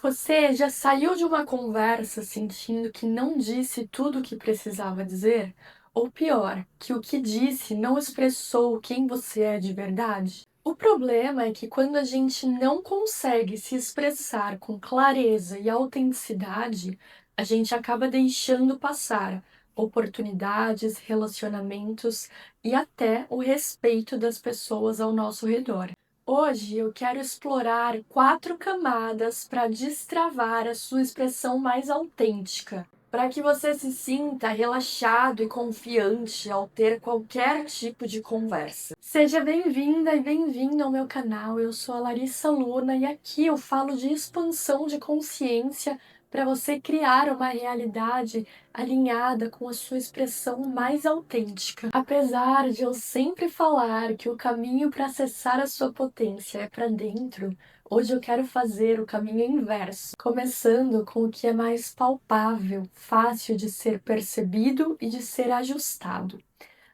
Você já saiu de uma conversa sentindo que não disse tudo o que precisava dizer? Ou pior, que o que disse não expressou quem você é de verdade? O problema é que quando a gente não consegue se expressar com clareza e autenticidade, a gente acaba deixando passar oportunidades, relacionamentos e até o respeito das pessoas ao nosso redor. Hoje eu quero explorar 4 camadas para destravar a sua expressão mais autêntica, para que você se sinta relaxado e confiante ao ter qualquer tipo de conversa. Seja bem-vinda e bem-vindo ao meu canal. Eu sou a Larissa Luna e aqui eu falo de expansão de consciência para você criar uma realidade alinhada com a sua expressão mais autêntica. Apesar de eu sempre falar que o caminho para acessar a sua potência é para dentro, hoje eu quero fazer o caminho inverso, começando com o que é mais palpável, fácil de ser percebido e de ser ajustado.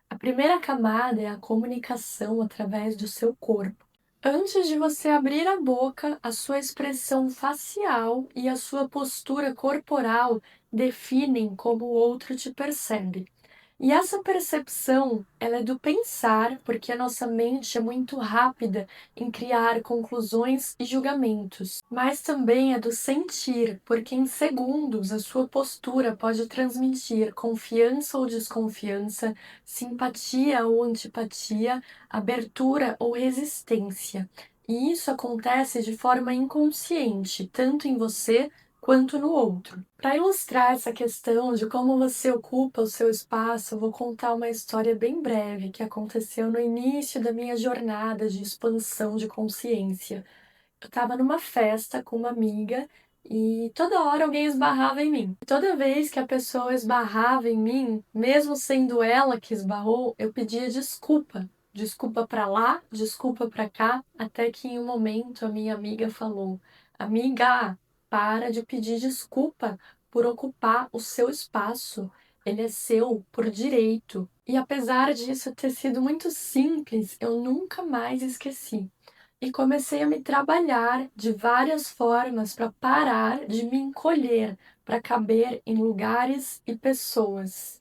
A primeira camada é a comunicação através do seu corpo. Antes de você abrir a boca, a sua expressão facial e a sua postura corporal definem como o outro te percebe. E essa percepção, ela é do pensar, porque a nossa mente é muito rápida em criar conclusões e julgamentos, mas também é do sentir, porque em segundos a sua postura pode transmitir confiança ou desconfiança, simpatia ou antipatia, abertura ou resistência. E isso acontece de forma inconsciente, tanto em você quanto no outro. Para ilustrar essa questão de como você ocupa o seu espaço, eu vou contar uma história bem breve que aconteceu no início da minha jornada de expansão de consciência. Eu estava numa festa com uma amiga e toda hora alguém esbarrava em mim. Toda vez que a pessoa esbarrava em mim, mesmo sendo ela que esbarrou, eu pedia desculpa. Desculpa para lá, desculpa para cá, até que em um momento a minha amiga falou: Amiga, para de pedir desculpa por ocupar o seu espaço. Ele é seu por direito. E apesar disso ter sido muito simples, eu nunca mais esqueci e comecei a me trabalhar de várias formas para parar de me encolher, para caber em lugares e pessoas.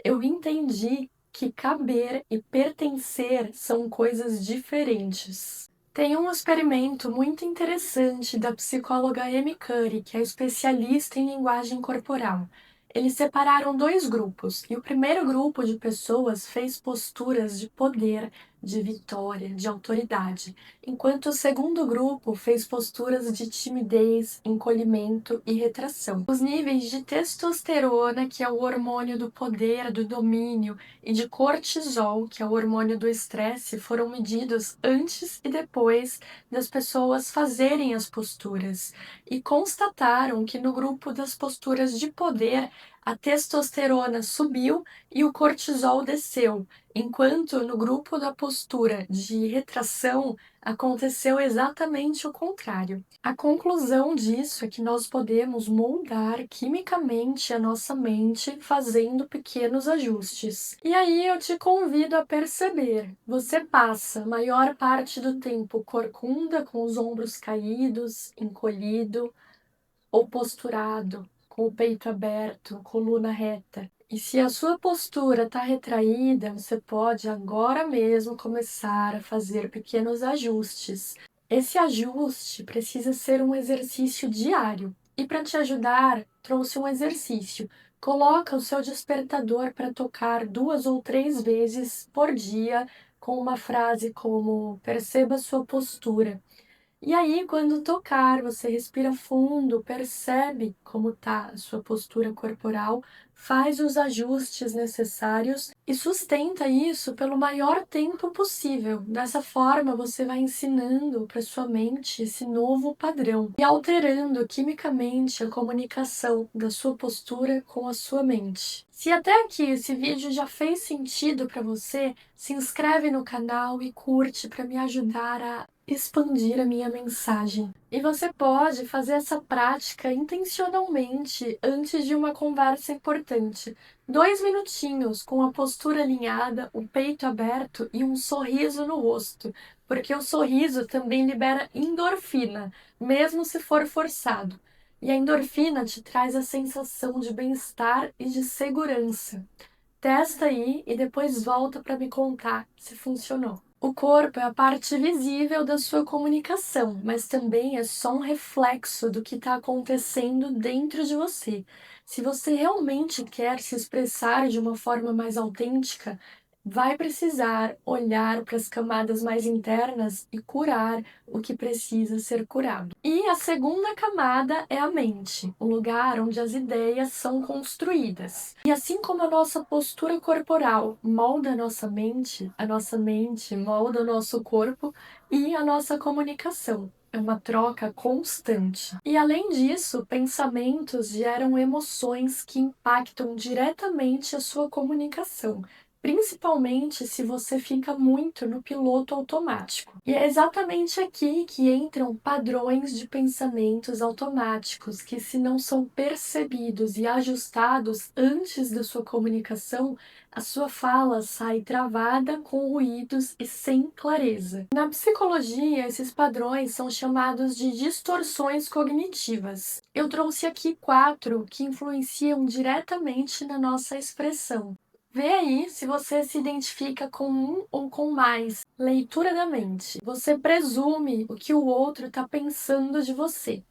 Eu entendi que caber e pertencer são coisas diferentes. Tem um experimento muito interessante da psicóloga Amy Cuddy, que é especialista em linguagem corporal. Eles separaram 2 grupos, e o primeiro grupo de pessoas fez posturas de poder, de vitória, de autoridade, enquanto o segundo grupo fez posturas de timidez, encolhimento e retração. Os níveis de testosterona, que é o hormônio do poder, do domínio, e de cortisol, que é o hormônio do estresse, foram medidos antes e depois das pessoas fazerem as posturas e constataram que no grupo das posturas de poder a testosterona subiu e o cortisol desceu, enquanto no grupo da postura de retração aconteceu exatamente o contrário. A conclusão disso é que nós podemos moldar quimicamente a nossa mente fazendo pequenos ajustes. E aí eu te convido a perceber: você passa a maior parte do tempo corcunda, com os ombros caídos, encolhido ou posturado, com o peito aberto, coluna reta. E se a sua postura está retraída, você pode agora mesmo começar a fazer pequenos ajustes. Esse ajuste precisa ser um exercício diário. E para te ajudar, trouxe um exercício. Coloca o seu despertador para tocar 2 ou 3 vezes por dia com uma frase como: perceba sua postura. E aí, quando tocar, você respira fundo, percebe como está a sua postura corporal, faz os ajustes necessários e sustenta isso pelo maior tempo possível. Dessa forma, você vai ensinando para sua mente esse novo padrão e alterando quimicamente a comunicação da sua postura com a sua mente. Se até aqui esse vídeo já fez sentido para você, se inscreve no canal e curte para me ajudar a expandir a minha mensagem. E você pode fazer essa prática intencionalmente antes de uma conversa importante. 2 minutinhos com a postura alinhada, o peito aberto e um sorriso no rosto, porque o sorriso também libera endorfina, mesmo se for forçado. E a endorfina te traz a sensação de bem-estar e de segurança. Testa aí e depois volta para me contar se funcionou. O corpo é a parte visível da sua comunicação, mas também é só um reflexo do que está acontecendo dentro de você. Se você realmente quer se expressar de uma forma mais autêntica, vai precisar olhar para as camadas mais internas e curar o que precisa ser curado. E a segunda camada é a mente, o lugar onde as ideias são construídas. E assim como a nossa postura corporal molda a nossa mente molda o nosso corpo e a nossa comunicação. É uma troca constante. E além disso, pensamentos geram emoções que impactam diretamente a sua comunicação, principalmente se você fica muito no piloto automático. E é exatamente aqui que entram padrões de pensamentos automáticos que, se não são percebidos e ajustados antes da sua comunicação, a sua fala sai travada, com ruídos e sem clareza. Na psicologia, esses padrões são chamados de distorções cognitivas. Eu trouxe aqui 4 que influenciam diretamente na nossa expressão. Vê aí se você se identifica com um ou com mais. Leitura da mente. Você presume o que o outro está pensando de você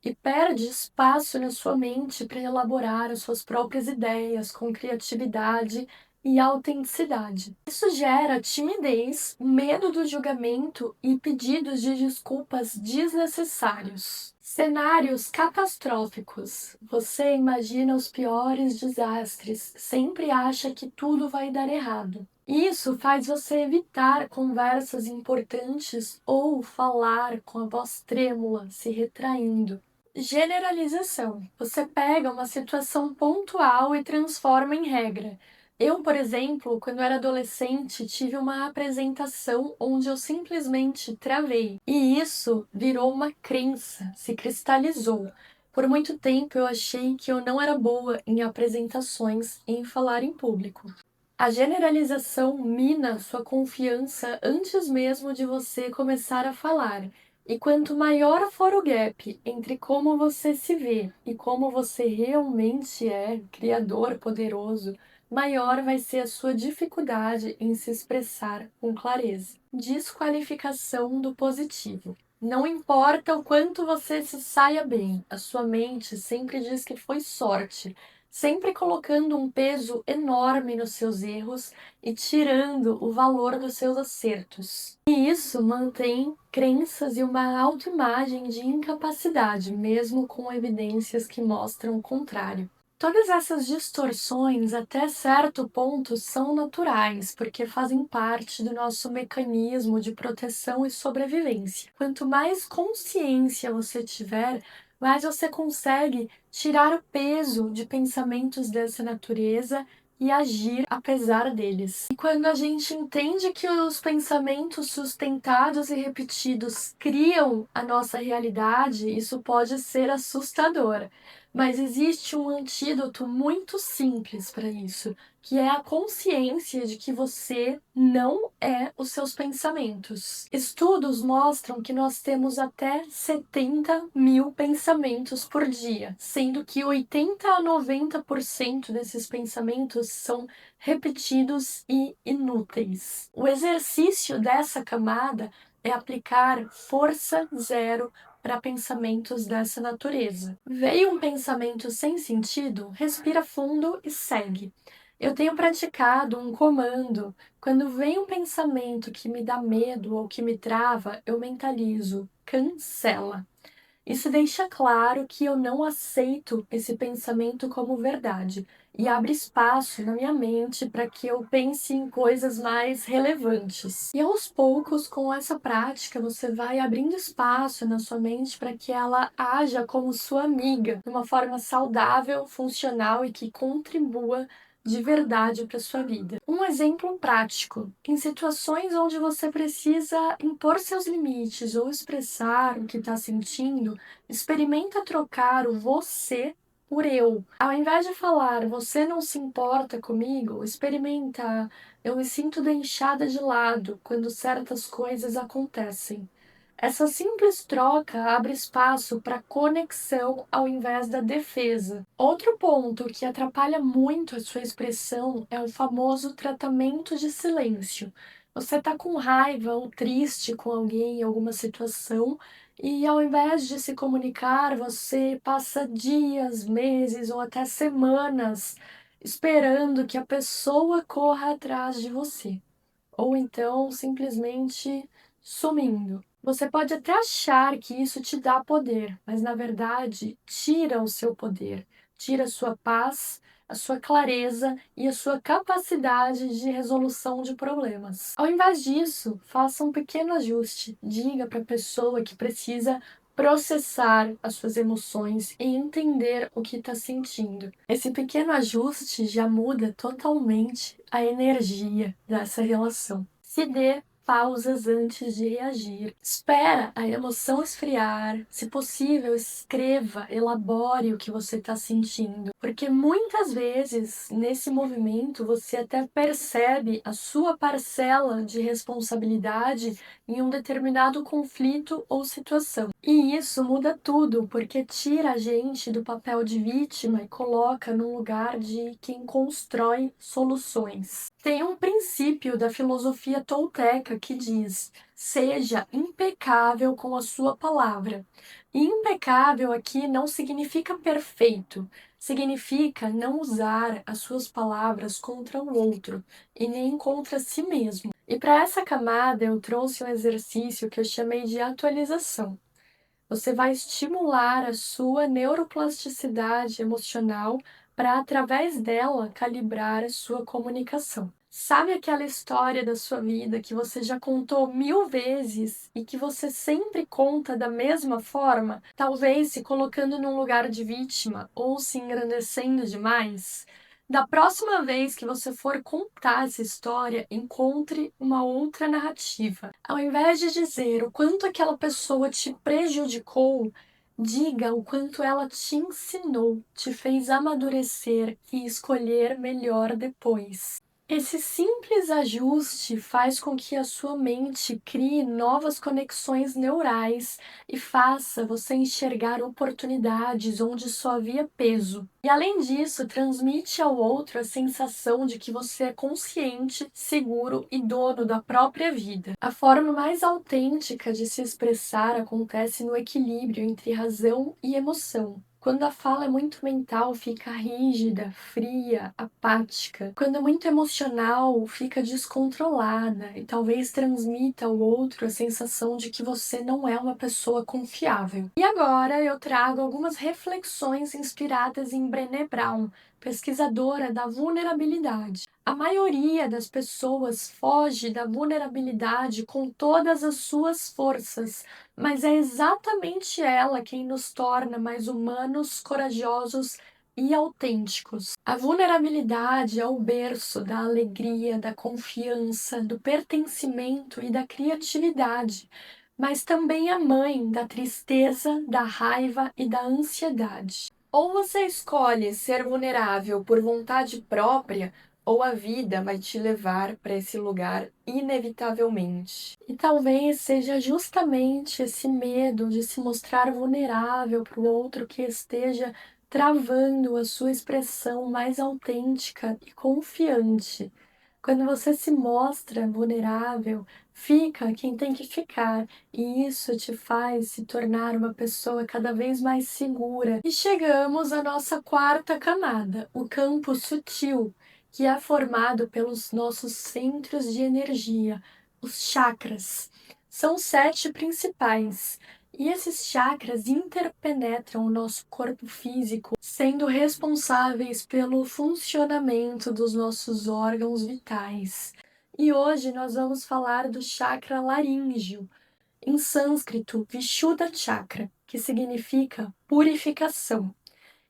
e perde espaço na sua mente para elaborar as suas próprias ideias com criatividade e autenticidade. Isso gera timidez, medo do julgamento e pedidos de desculpas desnecessários. Cenários catastróficos. Você imagina os piores desastres, sempre acha que tudo vai dar errado. Isso faz você evitar conversas importantes ou falar com a voz trêmula, se retraindo. Generalização. Você pega uma situação pontual e transforma em regra. Eu, por exemplo, quando era adolescente, tive uma apresentação onde eu simplesmente travei. E isso virou uma crença, se cristalizou. Por muito tempo eu achei que eu não era boa em apresentações e em falar em público. A generalização mina sua confiança antes mesmo de você começar a falar. E quanto maior for o gap entre como você se vê e como você realmente é, criador poderoso, maior vai ser a sua dificuldade em se expressar com clareza. Desqualificação do positivo. Não importa o quanto você se saia bem, a sua mente sempre diz que foi sorte, sempre colocando um peso enorme nos seus erros e tirando o valor dos seus acertos. E isso mantém crenças e uma autoimagem de incapacidade, mesmo com evidências que mostram o contrário. Todas essas distorções, até certo ponto, são naturais, porque fazem parte do nosso mecanismo de proteção e sobrevivência. Quanto mais consciência você tiver, mais você consegue tirar o peso de pensamentos dessa natureza e agir apesar deles. E quando a gente entende que os pensamentos sustentados e repetidos criam a nossa realidade, isso pode ser assustador. Mas existe um antídoto muito simples para isso, que é a consciência de que você não é os seus pensamentos. Estudos mostram que nós temos até 70 mil pensamentos por dia, sendo que 80 a 90% desses pensamentos são repetidos e inúteis. O exercício dessa camada é aplicar força zero para pensamentos dessa natureza. Veio um pensamento sem sentido? Respira fundo e segue. Eu tenho praticado um comando. Quando vem um pensamento que me dá medo ou que me trava, eu mentalizo: cancela. Isso deixa claro que eu não aceito esse pensamento como verdade e abre espaço na minha mente para que eu pense em coisas mais relevantes. E aos poucos, com essa prática, você vai abrindo espaço na sua mente para que ela haja como sua amiga, de uma forma saudável, funcional e que contribua de verdade para sua vida. Um exemplo prático: em situações onde você precisa impor seus limites ou expressar o que está sentindo, experimenta trocar o você por eu. Ao invés de falar você não se importa comigo, experimenta eu me sinto deixada de lado quando certas coisas acontecem. Essa simples troca abre espaço para conexão ao invés da defesa. Outro ponto que atrapalha muito a sua expressão é o famoso tratamento de silêncio. Você está com raiva ou triste com alguém em alguma situação e, ao invés de se comunicar, você passa dias, meses ou até semanas esperando que a pessoa corra atrás de você, ou então simplesmente sumindo. Você pode até achar que isso te dá poder, mas na verdade tira o seu poder, tira a sua paz, a sua clareza e a sua capacidade de resolução de problemas. Ao invés disso, faça um pequeno ajuste. Diga para a pessoa que precisa processar as suas emoções e entender o que está sentindo. Esse pequeno ajuste já muda totalmente a energia dessa relação. Se dê pausas antes de reagir. Espera a emoção esfriar. Se possível, escreva, elabore o que você está sentindo. Porque muitas vezes, nesse movimento, você até percebe a sua parcela de responsabilidade em um determinado conflito ou situação. E isso muda tudo, porque tira a gente do papel de vítima e coloca no lugar de quem constrói soluções. Tem um princípio da filosofia tolteca que diz: seja impecável com a sua palavra. E impecável aqui não significa perfeito, significa não usar as suas palavras contra o outro e nem contra si mesmo. E para essa camada eu trouxe um exercício que eu chamei de atualização. Você vai estimular a sua neuroplasticidade emocional para, através dela, calibrar a sua comunicação. Sabe aquela história da sua vida que você já contou 1000 vezes e que você sempre conta da mesma forma? Talvez se colocando num lugar de vítima ou se engrandecendo demais? Da próxima vez que você for contar essa história, encontre uma outra narrativa. Ao invés de dizer o quanto aquela pessoa te prejudicou, diga o quanto ela te ensinou, te fez amadurecer e escolher melhor depois. Esse simples ajuste faz com que a sua mente crie novas conexões neurais e faça você enxergar oportunidades onde só havia peso. E além disso, transmite ao outro a sensação de que você é consciente, seguro e dono da própria vida. A forma mais autêntica de se expressar acontece no equilíbrio entre razão e emoção. Quando a fala é muito mental, fica rígida, fria, apática. Quando é muito emocional, fica descontrolada e talvez transmita ao outro a sensação de que você não é uma pessoa confiável. E agora eu trago algumas reflexões inspiradas em Brené Brown, pesquisadora da vulnerabilidade. A maioria das pessoas foge da vulnerabilidade com todas as suas forças, mas é exatamente ela quem nos torna mais humanos, corajosos e autênticos. A vulnerabilidade é o berço da alegria, da confiança, do pertencimento e da criatividade, mas também a mãe da tristeza, da raiva e da ansiedade. Ou você escolhe ser vulnerável por vontade própria, ou a vida vai te levar para esse lugar inevitavelmente. E talvez seja justamente esse medo de se mostrar vulnerável para o outro que esteja travando a sua expressão mais autêntica e confiante. Quando você se mostra vulnerável, fica quem tem que ficar, e isso te faz se tornar uma pessoa cada vez mais segura. E chegamos à nossa quarta camada, o campo sutil, que é formado pelos nossos centros de energia, os chakras. São 7 principais. E esses chakras interpenetram o nosso corpo físico, sendo responsáveis pelo funcionamento dos nossos órgãos vitais. E hoje nós vamos falar do chakra laríngeo, em sânscrito, Vishuddha Chakra, que significa purificação.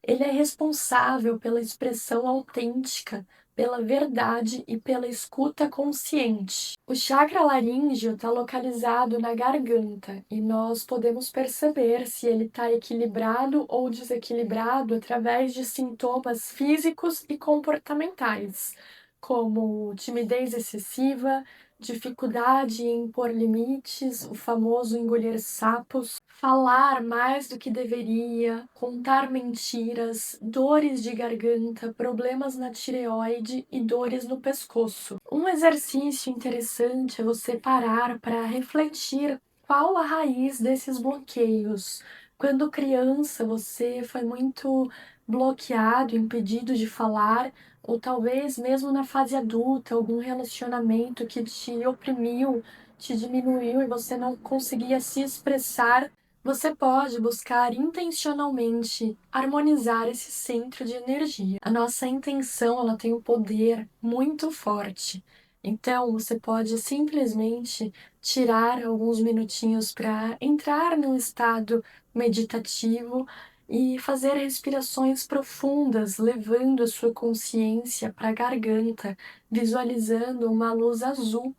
Ele é responsável pela expressão autêntica, pela verdade e pela escuta consciente. O chakra laríngeo está localizado na garganta e nós podemos perceber se ele está equilibrado ou desequilibrado através de sintomas físicos e comportamentais, como timidez excessiva, dificuldade em impor limites, o famoso engolir sapos, falar mais do que deveria, contar mentiras, dores de garganta, problemas na tireoide e dores no pescoço. Um exercício interessante é você parar para refletir qual a raiz desses bloqueios. Quando criança, você foi muito bloqueado, impedido de falar, ou talvez mesmo na fase adulta, algum relacionamento que te oprimiu, te diminuiu e você não conseguia se expressar, você pode buscar intencionalmente harmonizar esse centro de energia. A nossa intenção, ela tem um poder muito forte. Então, você pode simplesmente tirar alguns minutinhos para entrar num estado meditativo e fazer respirações profundas, levando a sua consciência para a garganta, visualizando uma luz azul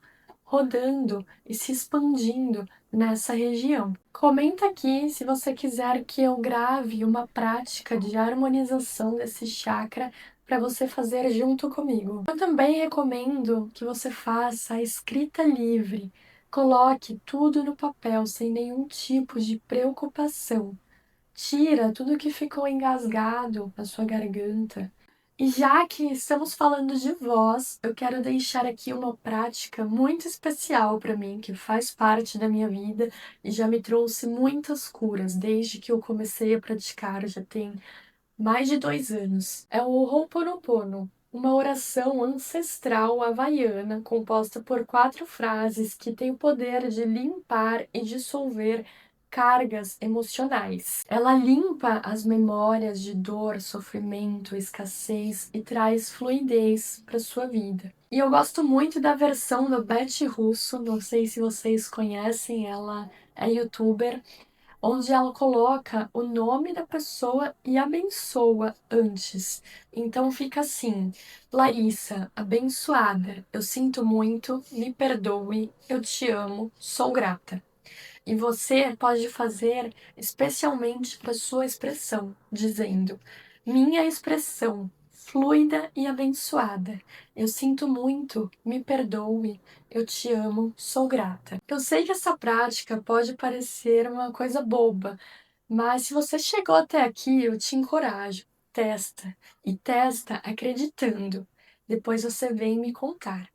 rodando e se expandindo nessa região. Comenta aqui se você quiser que eu grave uma prática de harmonização desse chakra para você fazer junto comigo. Eu também recomendo que você faça a escrita livre. Coloque tudo no papel sem nenhum tipo de preocupação. Tira tudo que ficou engasgado na sua garganta. E já que estamos falando de voz, eu quero deixar aqui uma prática muito especial para mim, que faz parte da minha vida e já me trouxe muitas curas desde que eu comecei a praticar, já tem mais de 2 anos. É o Ho'oponopono, uma oração ancestral havaiana composta por 4 frases que tem o poder de limpar e dissolver cargas emocionais. Ela limpa as memórias de dor, sofrimento, escassez e traz fluidez para sua vida. E eu gosto muito da versão do Beth Russo, não sei se vocês conhecem, ela é youtuber, onde ela coloca o nome da pessoa e abençoa antes. Então fica assim: Larissa, abençoada, eu sinto muito, me perdoe, eu te amo, sou grata. E você pode fazer especialmente para sua expressão, dizendo: minha expressão fluida e abençoada. Eu sinto muito, me perdoe, eu te amo, sou grata. Eu sei que essa prática pode parecer uma coisa boba, mas se você chegou até aqui, eu te encorajo. Testa e testa acreditando. Depois você vem me contar.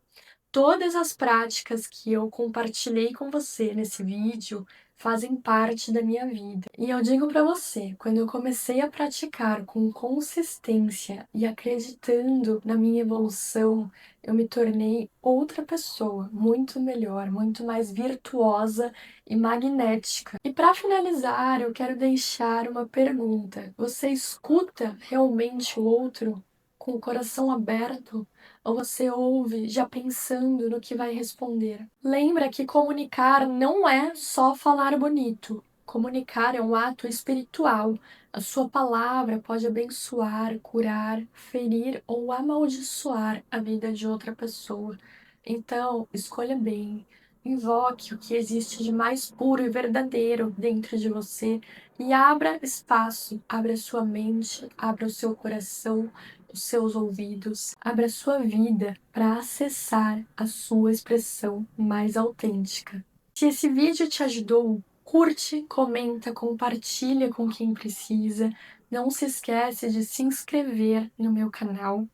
Todas as práticas que eu compartilhei com você nesse vídeo fazem parte da minha vida. E eu digo para você, quando eu comecei a praticar com consistência e acreditando na minha evolução, eu me tornei outra pessoa, muito melhor, muito mais virtuosa e magnética. E para finalizar, eu quero deixar uma pergunta. Você escuta realmente o outro com o coração aberto? Ou você ouve já pensando no que vai responder? Lembra que comunicar não é só falar bonito. Comunicar é um ato espiritual. A sua palavra pode abençoar, curar, ferir ou amaldiçoar a vida de outra pessoa. Então, escolha bem. Invoque o que existe de mais puro e verdadeiro dentro de você e abra espaço, abra sua mente, abra o seu coração, os seus ouvidos, abra sua vida para acessar a sua expressão mais autêntica. Se esse vídeo te ajudou, curte, comenta, compartilha com quem precisa. Não se esquece de se inscrever no meu canal.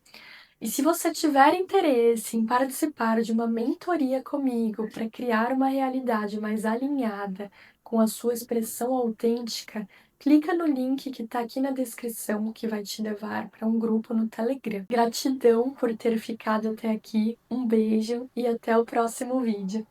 E se você tiver interesse em participar de uma mentoria comigo para criar uma realidade mais alinhada com a sua expressão autêntica, clica no link que está aqui na descrição, que vai te levar para um grupo no Telegram. Gratidão por ter ficado até aqui, um beijo e até o próximo vídeo.